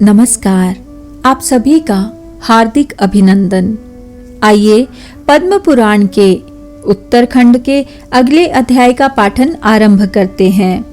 नमस्कार, आप सभी का हार्दिक अभिनंदन। आइए पद्म पुराण के उत्तरखंड के अगले अध्याय का पाठन आरंभ करते हैं।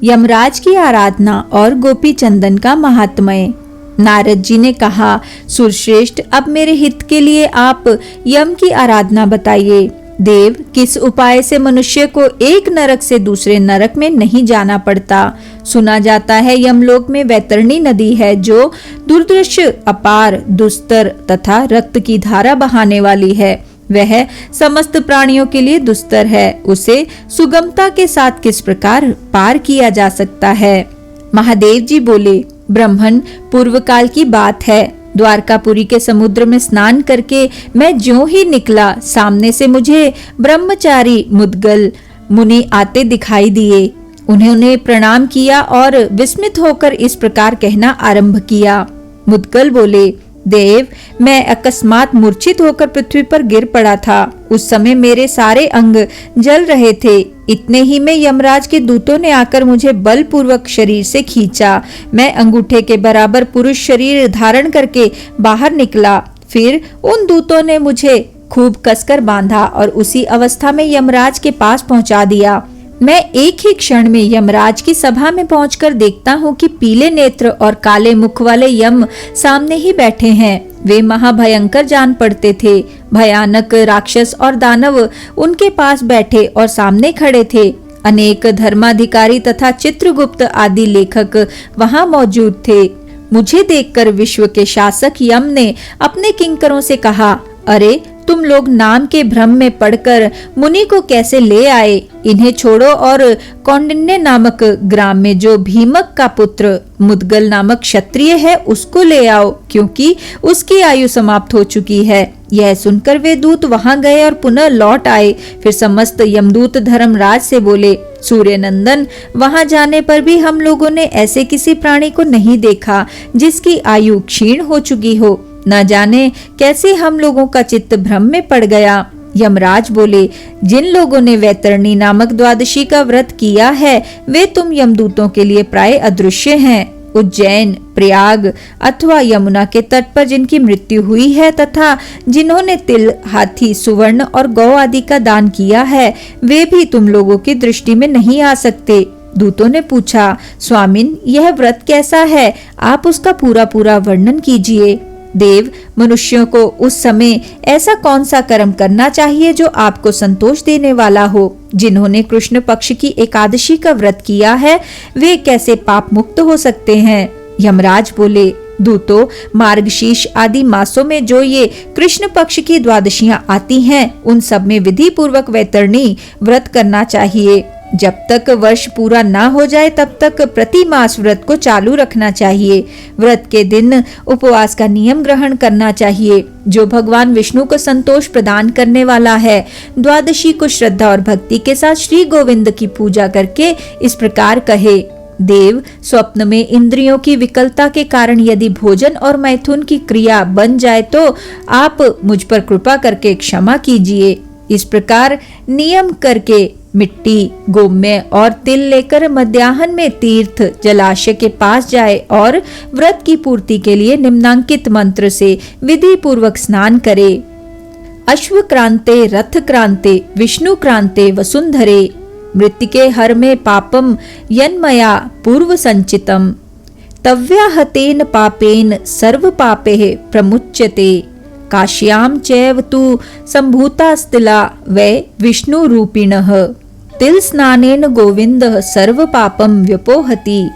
यमराज की आराधना और गोपी चंदन का महात्म्य। नारद जी ने कहा, सुरश्रेष्ठ, अब मेरे हित के लिए आप यम की आराधना बताइए। देव, किस उपाय से मनुष्य को एक नरक से दूसरे नरक में नहीं जाना पड़ता? सुना जाता है यमलोक में वैतरणी नदी है जो दुर्दृश्य, अपार, दुस्तर तथा रक्त की धारा बहाने वाली है। वह समस्त प्राणियों के लिए दुस्तर है। उसे सुगमता के साथ किस प्रकार पार किया जा सकता है? महादेव जी बोले, ब्रह्मण पूर्व काल की बात है। द्वारकापुरी के समुद्र में स्नान करके मैं ज्यों ही निकला, सामने से मुझे ब्रह्मचारी मुद्गल मुनि आते दिखाई दिए। उन्होंने प्रणाम किया और विस्मित होकर इस प्रकार कहना आरंभ किया। मुद्गल बोले, देव, मैं अकस्मात मूर्छित होकर पृथ्वी पर गिर पड़ा था। उस समय मेरे सारे अंग जल रहे थे। इतने ही में यमराज के दूतों ने आकर मुझे बलपूर्वक शरीर से खींचा। मैं अंगूठे के बराबर पुरुष शरीर धारण करके बाहर निकला। फिर उन दूतों ने मुझे खूब कसकर बांधा और उसी अवस्था में यमराज के पास पहुंचा दिया। मैं एक ही क्षण में यमराज की सभा में पहुंचकर देखता हूं कि पीले नेत्र और काले मुख वाले यम सामने ही बैठे हैं। वे महाभयंकर जान पड़ते थे। भयानक राक्षस और दानव उनके पास बैठे और सामने खड़े थे। अनेक धर्माधिकारी तथा चित्रगुप्त आदि लेखक वहां मौजूद थे। मुझे देखकर विश्व के शासक यम ने अपने किंकरों से कहा, अरे, तुम लोग नाम के भ्रम में पड़कर मुनि को कैसे ले आए? इन्हें छोड़ो और कौंडिन्य नामक ग्राम में जो भीमक का पुत्र मुद्गल नामक क्षत्रिय है उसको ले आओ, क्योंकि उसकी आयु समाप्त हो चुकी है। यह सुनकर वे दूत वहां गए और पुनः लौट आए। फिर समस्त यमदूत धर्मराज से बोले, सूर्यनंदन, वहां जाने पर भी हम लोगों ने ऐसे किसी प्राणी को नहीं देखा जिसकी आयु क्षीण हो चुकी हो। न जाने कैसे हम लोगों का चित्त भ्रम में पड़ गया। यमराज बोले, जिन लोगों ने वैतरणी नामक द्वादशी का व्रत किया है वे तुम यमदूतों के लिए प्राय अदृश्य हैं। उज्जैन, प्रयाग अथवा यमुना के तट पर जिनकी मृत्यु हुई है तथा जिन्होंने तिल, हाथी, सुवर्ण और गौ आदि का दान किया है, वे भी तुम लोगों की दृष्टि में नहीं आ सकते। दूतों ने पूछा, स्वामिन, यह व्रत कैसा है? आप उसका पूरा पूरा वर्णन कीजिए। देव, मनुष्यों को उस समय ऐसा कौन सा कर्म करना चाहिए जो आपको संतोष देने वाला हो? जिन्होंने कृष्ण पक्ष की एकादशी का व्रत किया है वे कैसे पाप मुक्त हो सकते हैं? यमराज बोले, दूतों, मार्गशीर्ष आदि मासों में जो ये कृष्ण पक्ष की द्वादशियां आती हैं उन सब में विधि पूर्वक वैतरणी व्रत करना चाहिए। जब तक वर्ष पूरा ना हो जाए तब तक प्रति मास व्रत को चालू रखना चाहिए। व्रत के दिन उपवास का नियम ग्रहण करना चाहिए जो भगवान विष्णु को संतोष प्रदान करने वाला है। द्वादशी को श्रद्धा और भक्ति के साथ श्री गोविंद की पूजा करके इस प्रकार कहे, देव, स्वप्न में इंद्रियों की विकलता के कारण यदि भोजन और मैथुन की क्रिया बन जाए तो आप मुझ पर कृपा करके क्षमा कीजिए। इस प्रकार नियम करके मिट्टी, गोम्य और तिल लेकर मध्याह्न में तीर्थ जलाशय के पास जाए और व्रत की पूर्ति के लिए निम्नांकित मंत्र से विधि पूर्वक स्नान करे। अश्व क्रांते रथ क्रांते विष्णु क्रांते वसुंधरे, मृत्तिके हर में पापम यन्मया पूर्व संचितम, तव्याहतेन पापेन सर्व पापे प्रमुच्यते, काश्याम चैव तु संभूतास्तिला वै विष्णु रूपिणः, तिल स्नानेन गोविंद सर्व पापम व्यपोहति,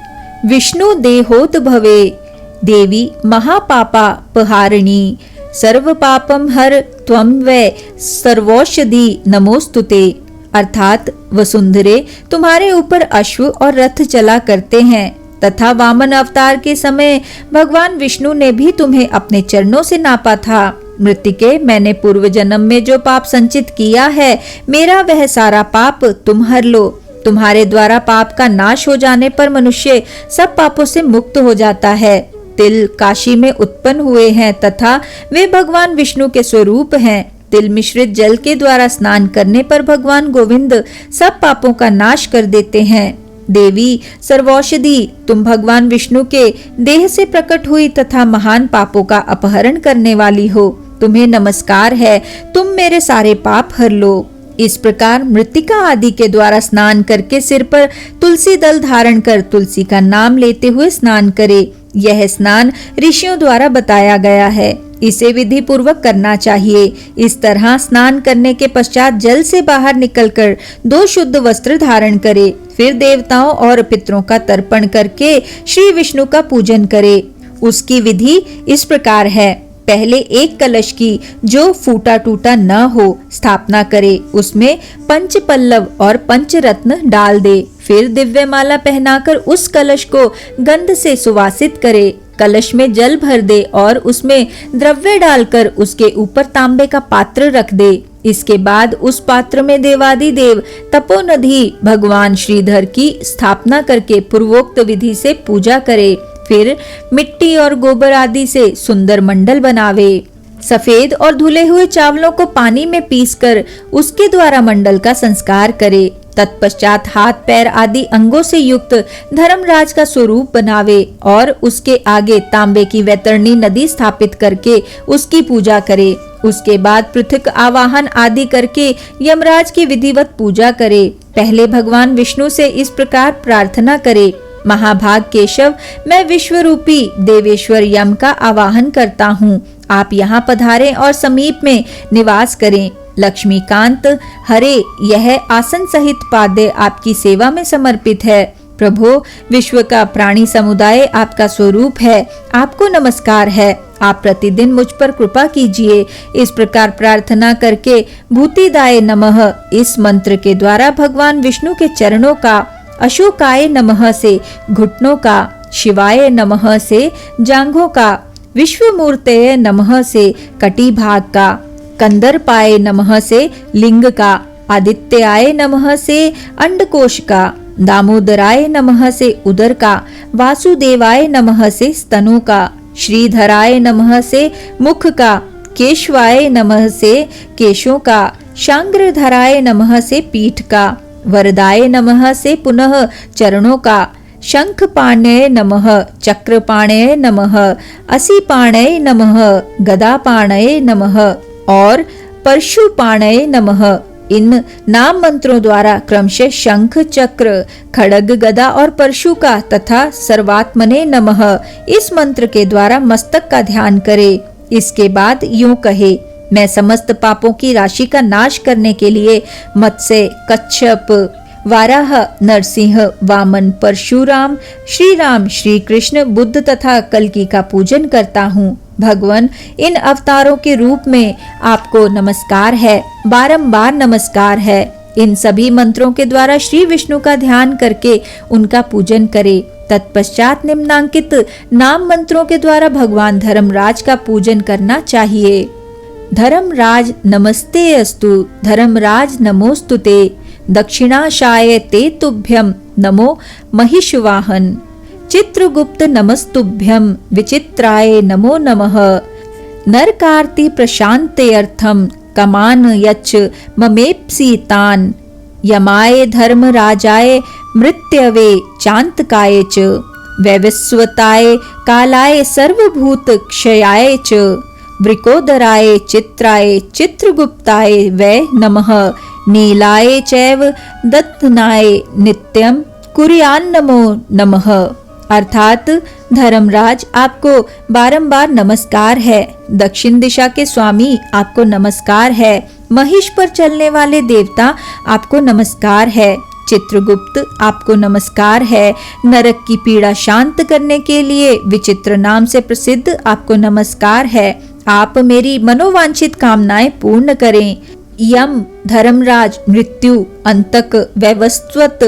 विष्णु देहोद्भवे देवी महापापा पहारिणी, सर्व पापम हर त्वं वै सर्वौषधि नमोस्तुते। अर्थात, वसुंधरे, तुम्हारे ऊपर अश्व और रथ चला करते हैं तथा वामन अवतार के समय भगवान विष्णु ने भी तुम्हें अपने चरणों से नापा था। मृत्तिके, मैंने पूर्व जन्म में जो पाप संचित किया है मेरा वह सारा पाप तुम हर लो। तुम्हारे द्वारा पाप का नाश हो जाने पर मनुष्य सब पापों से मुक्त हो जाता है। तिल काशी में उत्पन्न हुए हैं तथा वे भगवान विष्णु के स्वरूप हैं। तिल मिश्रित जल के द्वारा स्नान करने पर भगवान गोविंद सब पापों का नाश कर देते हैं। देवी सर्वौषधि, तुम भगवान विष्णु के देह से प्रकट हुई तथा महान पापों का अपहरण करने वाली हो। तुम्हें नमस्कार है, तुम मेरे सारे पाप हर लो। इस प्रकार मृत्तिका आदि के द्वारा स्नान करके सिर पर तुलसी दल धारण कर तुलसी का नाम लेते हुए स्नान करे। यह स्नान ऋषियों द्वारा बताया गया है, इसे विधि पूर्वक करना चाहिए। इस तरह स्नान करने के पश्चात जल से बाहर निकलकर 2 शुद्ध वस्त्र धारण करे। फिर देवताओं और पितरों का तर्पण करके श्री विष्णु का पूजन करे। उसकी विधि इस प्रकार है। पहले एक कलश की, जो फूटा टूटा न हो, स्थापना करे। उसमें पंच पल्लव और पंच रत्न डाल दे। फिर दिव्य माला पहनाकर उस कलश को गंध से सुवासित करे। कलश में जल भर दे और उसमें द्रव्य डालकर उसके ऊपर तांबे का पात्र रख दे। इसके बाद उस पात्र में देवादिदेव तपोनिधि भगवान श्रीधर की स्थापना करके पूर्वोक्त विधि से पूजा करे। फिर मिट्टी और गोबर आदि से सुंदर मंडल बनावे। सफेद और धुले हुए चावलों को पानी में पीसकर उसके द्वारा मंडल का संस्कार करे। तत्पश्चात हाथ पैर आदि अंगों से युक्त धर्मराज का स्वरूप बनावे और उसके आगे तांबे की वैतरणी नदी स्थापित करके उसकी पूजा करे। उसके बाद पृथक आवाहन आदि करके यमराज की विधिवत पूजा करे। पहले भगवान विष्णु से इस प्रकार प्रार्थना करे। महाभाग केशव, मैं विश्वरूपी देवेश्वर यम का आवाहन करता हूँ। आप यहाँ पधारें और समीप में निवास करें। लक्ष्मीकांत, हरे, यह आसन सहित पाद्य आपकी सेवा में समर्पित है। प्रभो, विश्व का प्राणी समुदाय आपका स्वरूप है। आपको नमस्कार है। आप प्रतिदिन मुझ पर कृपा कीजिए। इस प्रकार प्रार्थना करके भूतिदाय नमः इस मंत्र के द्वारा भगवान विष्णु के चरणों का, अशोकाय नमः से घुटनों का, शिवाय नमः से जांघों का, विश्वमूर्तये नमः से कटी भाग का, कंदर्पाय नमः से लिंग का, आदित्याय नमः से अंडकोश का, दामोदराय नमः से उदर का, वासुदेवाय नमः से स्तनों का, श्रीधराय नमः से मुख का, केशवाय नमः से केशों का, शांग्रधराय नमः से पीठ का, वरदाय नमः से पुनः चरणों का, शंखपाणय नमः, चक्रपाणय नमः, असीपाणय नमः, गदापाणय नमः और परशुपाणय नमः। इन नाम मंत्रों द्वारा क्रमशः शंख, चक्र, खड़ग, गदा और परशु का तथा सर्वात्मने नमः इस मंत्र के द्वारा मस्तक का ध्यान करे। इसके बाद यूं कहे, मैं समस्त पापों की राशि का नाश करने के लिए मत्स्य, कच्छप, वाराह, नरसिंह, वामन, परशुराम, श्री राम, श्री कृष्ण, बुद्ध तथा कल्कि का पूजन करता हूँ। भगवान, इन अवतारों के रूप में आपको नमस्कार है, बारंबार नमस्कार है। इन सभी मंत्रों के द्वारा श्री विष्णु का ध्यान करके उनका पूजन करे। तत्पश्चात निम्नांकित नाम मंत्रों के द्वारा भगवान धर्मराज का पूजन करना चाहिए। धर्मराज नमस्ते अस्तु, धर्मराज नमोस्तुते, दक्षिणाशाय ते तुभ्यं नमो महिषवाहन, चित्रगुप्त नमस्तुभ्यं, विचित्राय नमो नमः, नरकार्ति प्रशान्ते अर्थम कमान यच्च ममेप्सितान, यमाय धर्मराजाय मृत्यवे चान्तकाय च, वैवस्वताय कालाय सर्वभूत क्षयाय च, वृकोदराय चित्राय चित्रगुप्ताय वै नमः, नीलाय चैव दत्तनाय नित्यं कुर्यान्नमो नमः। अर्थात धर्मराज, आपको बारंबार नमस्कार है। दक्षिण दिशा के स्वामी, आपको नमस्कार है। महिष पर चलने वाले देवता, आपको नमस्कार है। चित्रगुप्त, आपको नमस्कार है। नरक की पीड़ा शांत करने के लिए विचित्र नाम से प्रसिद्ध, आपको नमस्कार है। आप मेरी मनोवांछित कामनाएं पूर्ण करें। यम, धर्मराज, मृत्यु, अंतक, वैवस्वत,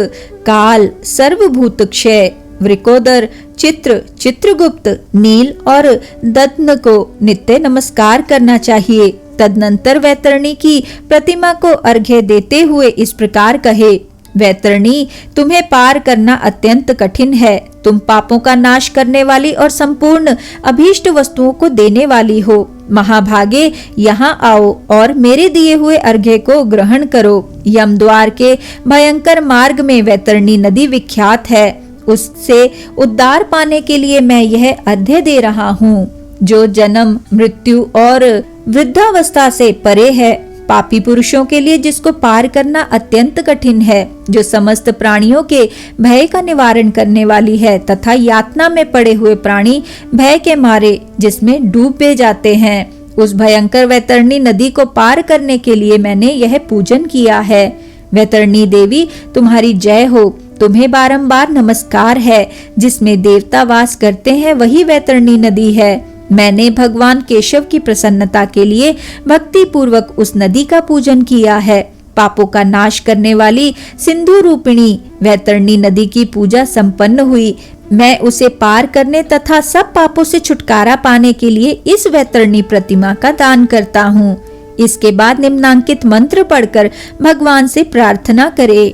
काल, सर्वभूत क्षय, वृकोदर, चित्र, चित्रगुप्त, नील और दत्न को नित्य नमस्कार करना चाहिए। तदनंतर वैतरणी की प्रतिमा को अर्घ्य देते हुए इस प्रकार कहे, वैतरणी, तुम्हें पार करना अत्यंत कठिन है। तुम पापों का नाश करने वाली और संपूर्ण अभीष्ट वस्तुओं को देने वाली हो। महाभागे, यहाँ आओ और मेरे दिए हुए अर्घ्य को ग्रहण करो। यमद्वार के भयंकर मार्ग में वैतरणी नदी विख्यात है। उससे उद्धार पाने के लिए मैं यह अर्घ्य दे रहा हूँ, जो जन्म, मृत्यु और वृद्धावस्था से परे है। पापी पुरुषों के लिए, जिसको पार करना अत्यंत कठिन है, जो समस्त प्राणियों के भय का निवारण करने वाली है, तथा यातना में पड़े हुए प्राणी भय के मारे जिसमें डूबे जाते हैं, उस भयंकर वैतरणी नदी को पार करने के लिए मैंने यह पूजन किया है। वैतरणी देवी, तुम्हारी जय हो। तुम्हें बारंबार नमस्कार है। जिसमें देवता वास करते हैं वही वैतरणी नदी है। मैंने भगवान केशव की प्रसन्नता के लिए भक्ति पूर्वक उस नदी का पूजन किया है। पापों का नाश करने वाली सिंधु रूपिणी वैतरणी नदी की पूजा संपन्न हुई। मैं उसे पार करने तथा सब पापों से छुटकारा पाने के लिए इस वैतरणी प्रतिमा का दान करता हूँ। इसके बाद निम्नांकित मंत्र पढ़कर भगवान से प्रार्थना करे।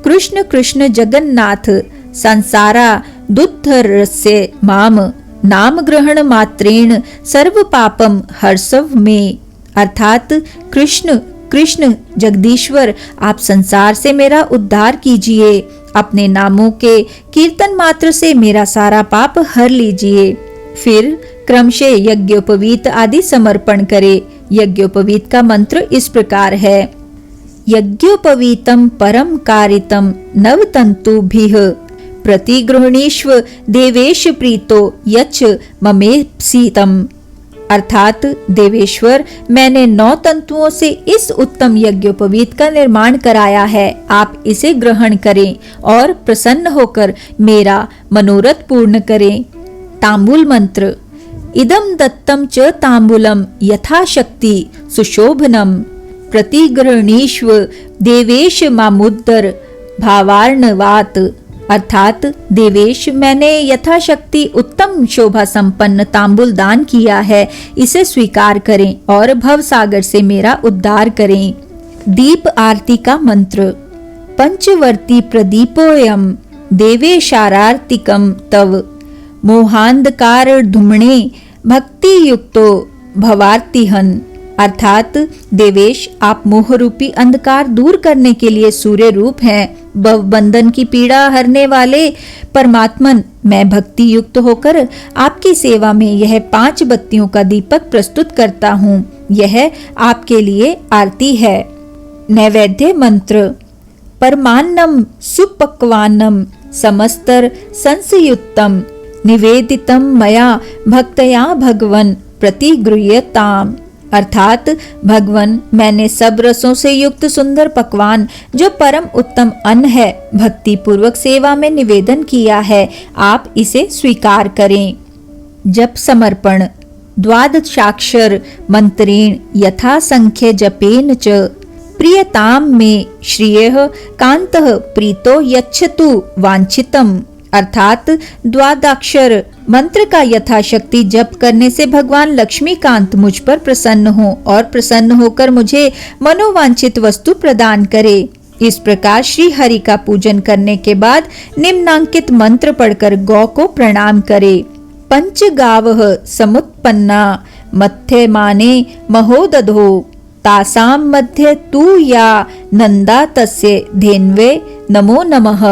कृष्ण कृष्ण जगन्नाथ संसारा दुद्धरस्य माम नाम ग्रहण मात्रेण सर्व पापम हर्षव में। अर्थात कृष्ण कृष्ण जगदीश्वर, आप संसार से मेरा उद्धार कीजिए। अपने नामों के कीर्तन मात्र से मेरा सारा पाप हर लीजिए। फिर क्रमशः यज्ञोपवीत आदि समर्पण करे। यज्ञोपवीत का मंत्र इस प्रकार है। यज्ञोपवीतम परम कारितम नवतंतुभिः प्रतिगृहणीष्व देवेश प्रीतो यच्च ममेप्सितम। अर्थात देवेश्वर, मैंने 9 तंतुओं से इस उत्तम यज्ञोपवीत का निर्माण कराया है। आप इसे ग्रहण करें और प्रसन्न होकर मेरा मनोरथ पूर्ण करें। तांबूल मंत्र। इदं दत्तं च तांबूलम यथाशक्ति सुशोभनम प्रतिगृहणीष्व देवेश मामुद्दर भावार्णवात। अर्थात देवेश, मैंने यथाशक्ति उत्तम शोभा संपन्न तांबूल दान किया है। इसे स्वीकार करें और भव सागर से मेरा उद्धार करें। दीप आरती का मंत्र। पंचवर्ती प्रदीपोयम देवेशारार्तिकम तव मोहांधकार धूमणे भक्ति युक्तो भवार्तिहन। अर्थात देवेश, आप मोह रूपी अंधकार दूर करने के लिए सूर्य रूप हैं। भवबंधन की पीड़ा हरने वाले परमात्मन, मैं भक्ति युक्त होकर आपकी सेवा में यह 5 बत्तियों का दीपक प्रस्तुत करता हूँ। यह आपके लिए आरती है। नैवेद्य मंत्र। परमान्नम सुपक्वान्नम समस्तर संसयुक्तम निवेदितम मया भक्तया भगवन प्रतिगृह्यताम। अर्थात भगवन, मैंने सब रसों से युक्त सुंदर पकवान, जो परम उत्तम अन्न है, भक्ति पूर्वक सेवा में निवेदन किया है। आप इसे स्वीकार करें। जप समर्पण। द्वादशाक्षर मंत्रेण यथा संख्य जपेन च प्रियताम में श्रियः कांतः प्रीतो यच्छतु वांछितम। अर्थात द्वादशाक्षर मंत्र का यथाशक्ति जप करने से भगवान लक्ष्मीकांत मुझ पर प्रसन्न हो और प्रसन्न होकर मुझे मनोवांछित वस्तु प्रदान करे। इस प्रकार श्री हरि का पूजन करने के बाद निम्नांकित मंत्र पढ़कर गौ को प्रणाम करे। पंच गावः समुत्पन्ना मध्यमाने महोदधो तासाम मध्य तू या नंदा तस्य धेन्वे नमो नमः।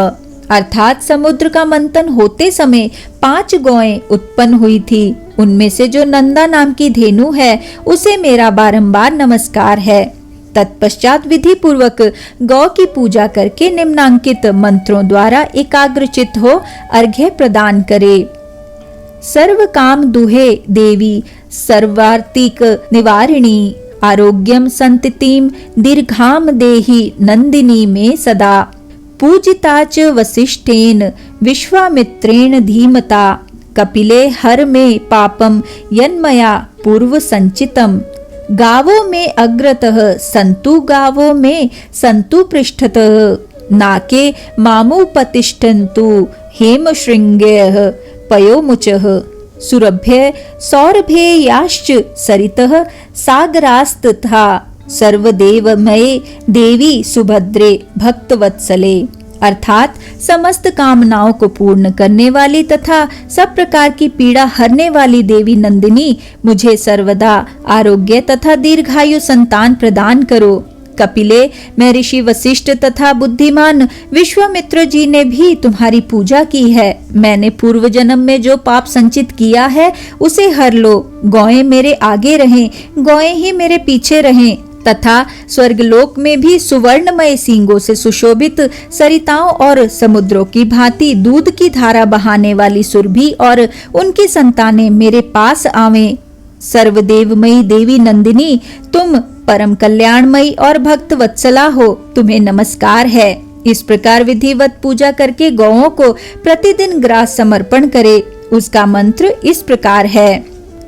अर्थात समुद्र का मंथन होते समय 5 गौएं उत्पन्न हुई थी। उनमें से जो नंदा नाम की धेनु है, उसे मेरा बारंबार नमस्कार है। तत्पश्चात विधि पूर्वक गौ की पूजा करके निम्नांकित मंत्रों द्वारा एकाग्रचित हो अर्घ्य प्रदान करे। सर्व काम दुहे देवी सर्वार्तिक निवारिणी आरोग्यम संततिम दीर्घाम देहि नंदिनी में सदा। पूजिता च वसिष्ठेन विश्वामित्रेण धीमता कपिले हर में पापम यन्मया पूर्व संचितम। गावों में अग्रतः संतु गावों में संतु पृष्ठतः नाके मामुपतिष्ठन्तु हेम श्रृंगेः पयोमुचः। सुरभ्य सौरभे याश्च सरितः सागरास्तथा सर्वदेवमये देवी सुभद्रे भक्तवत्सले, अर्थात समस्त कामनाओं को पूर्ण करने वाली तथा सब प्रकार की पीड़ा हरने वाली देवी नंदिनी, मुझे सर्वदा आरोग्य तथा दीर्घायु संतान प्रदान करो। कपिले, मैं ऋषि वशिष्ठ तथा बुद्धिमान विश्वामित्र जी ने भी तुम्हारी पूजा की है। मैंने पूर्व जन्म में जो पाप संचित किया है उसे हर लो। गौएं मेरे आगे रहें, गौएं ही मेरे पीछे रहें तथा स्वर्गलोक में भी सुवर्णमय सींगों से सुशोभित सरिताओं और समुद्रों की भांति दूध की धारा बहाने वाली सुरभि और उनकी संतानें मेरे पास आवें। सर्वदेवमयी देवी नंदिनी, तुम परम कल्याणमयी और भक्त वत्सला हो, तुम्हें नमस्कार है। इस प्रकार विधिवत पूजा करके गौओं को प्रतिदिन ग्रास समर्पण करे। उसका मंत्र इस प्रकार है: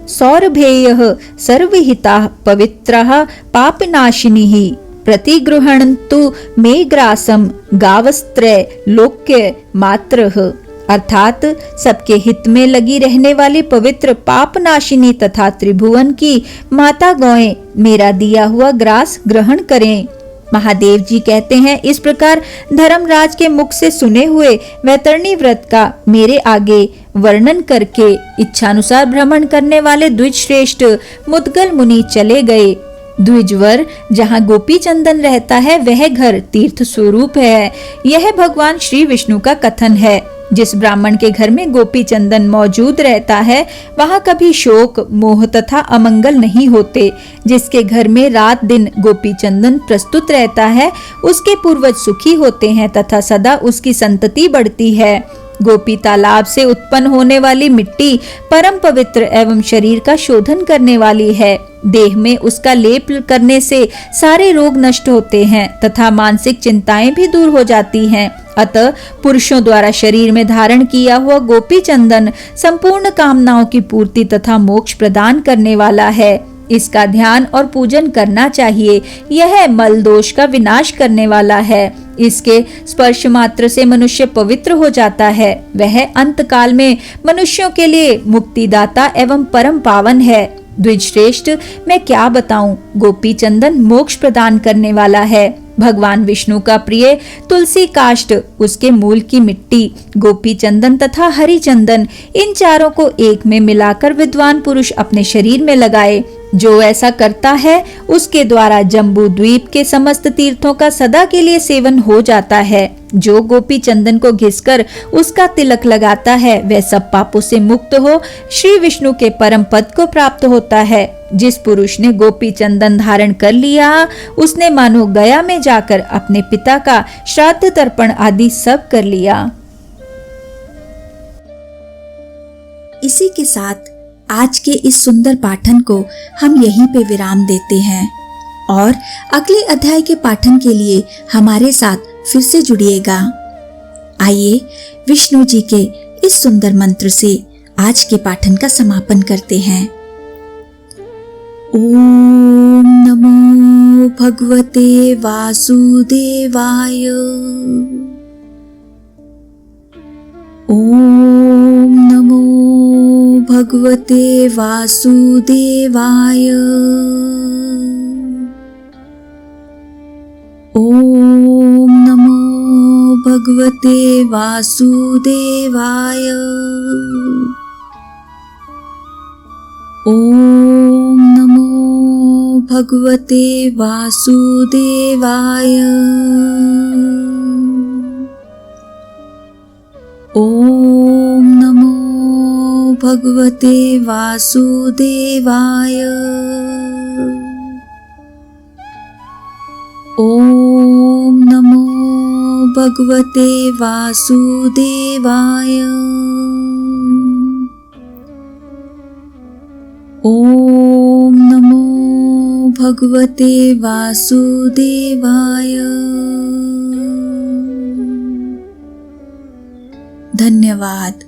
सौरभेयः सर्वहितः पवित्रः पापनाशिनीः प्रतिगृह्णन्तु मे ग्रासं गावस्त्रय लोक्य मात्रः, अर्थात सबके हित में लगी रहने वाली पवित्र पापनाशिनी तथा त्रिभुवन की माता गौएं मेरा दिया हुआ ग्रास ग्रहण करें। महादेव जी कहते हैं, इस प्रकार धर्मराज के मुख से सुने हुए वैतरणी व्रत का मेरे आगे वर्णन करके इच्छानुसार भ्रमण करने वाले द्विज श्रेष्ठ मुद्गल मुनि चले गए। द्विजवर, जहाँ गोपी चंदन रहता है वह घर तीर्थ स्वरूप है। यह भगवान श्री विष्णु का कथन है। जिस ब्राह्मण के घर में गोपी चंदन मौजूद रहता है वहाँ कभी शोक, मोह तथा अमंगल नहीं होते। जिसके घर में रात दिन गोपी चंदन प्रस्तुत रहता है उसके पूर्वज सुखी होते हैं तथा सदा उसकी संतति बढ़ती है। गोपी तालाब से उत्पन्न होने वाली मिट्टी परम पवित्र एवं शरीर का शोधन करने वाली है। देह में उसका लेप करने से सारे रोग नष्ट होते हैं तथा मानसिक चिंताएं भी दूर हो जाती हैं। अतः पुरुषों द्वारा शरीर में धारण किया हुआ गोपी चंदन संपूर्ण कामनाओं की पूर्ति तथा मोक्ष प्रदान करने वाला है। इसका ध्यान और पूजन करना चाहिए। यह मल दोष का विनाश करने वाला है। इसके स्पर्श मात्र से मनुष्य पवित्र हो जाता है। वह अंत काल में मनुष्यों के लिए मुक्तिदाता एवं परम पावन है। द्विज श्रेष्ठ, मैं क्या बताऊं, गोपी चंदन मोक्ष प्रदान करने वाला है। भगवान विष्णु का प्रिय तुलसी काष्ठ, उसके मूल की मिट्टी, गोपी चंदन तथा हरि चंदन, इन चारों को एक में मिलाकर विद्वान पुरुष अपने शरीर में लगाए। जो ऐसा करता है उसके द्वारा जम्बू द्वीप के समस्त तीर्थों का सदा के लिए सेवन हो जाता है। जो गोपी चंदन को घिसकर उसका तिलक लगाता है वह सब पापों से मुक्त हो श्री विष्णु के परम पद को प्राप्त होता है। जिस पुरुष ने गोपी चंदन धारण कर लिया उसने मानो गया में जाकर अपने पिता का श्राद्ध तर्पण आदि सब कर लिया। इसी के साथ आज के इस सुंदर पाठन को हम यहीं पे विराम देते हैं और अगले अध्याय के पाठन के लिए हमारे साथ फिर से जुड़िएगा। आइए विष्णु जी के इस सुंदर मंत्र से आज के पाठन का समापन करते हैं। ओम नमो भगवते वासुदेवाय। ओम नमो भगवते वासुदेवाय। ओम नमो भगवते वासुदेवाय। ओम नमो भगवते वासुदेवाय। ओम नमो भगवते वासुदेवाय। ओम नमो भगवते वासुदेवाय। ओम नमो भगवते वासुदेवाय। धन्यवाद।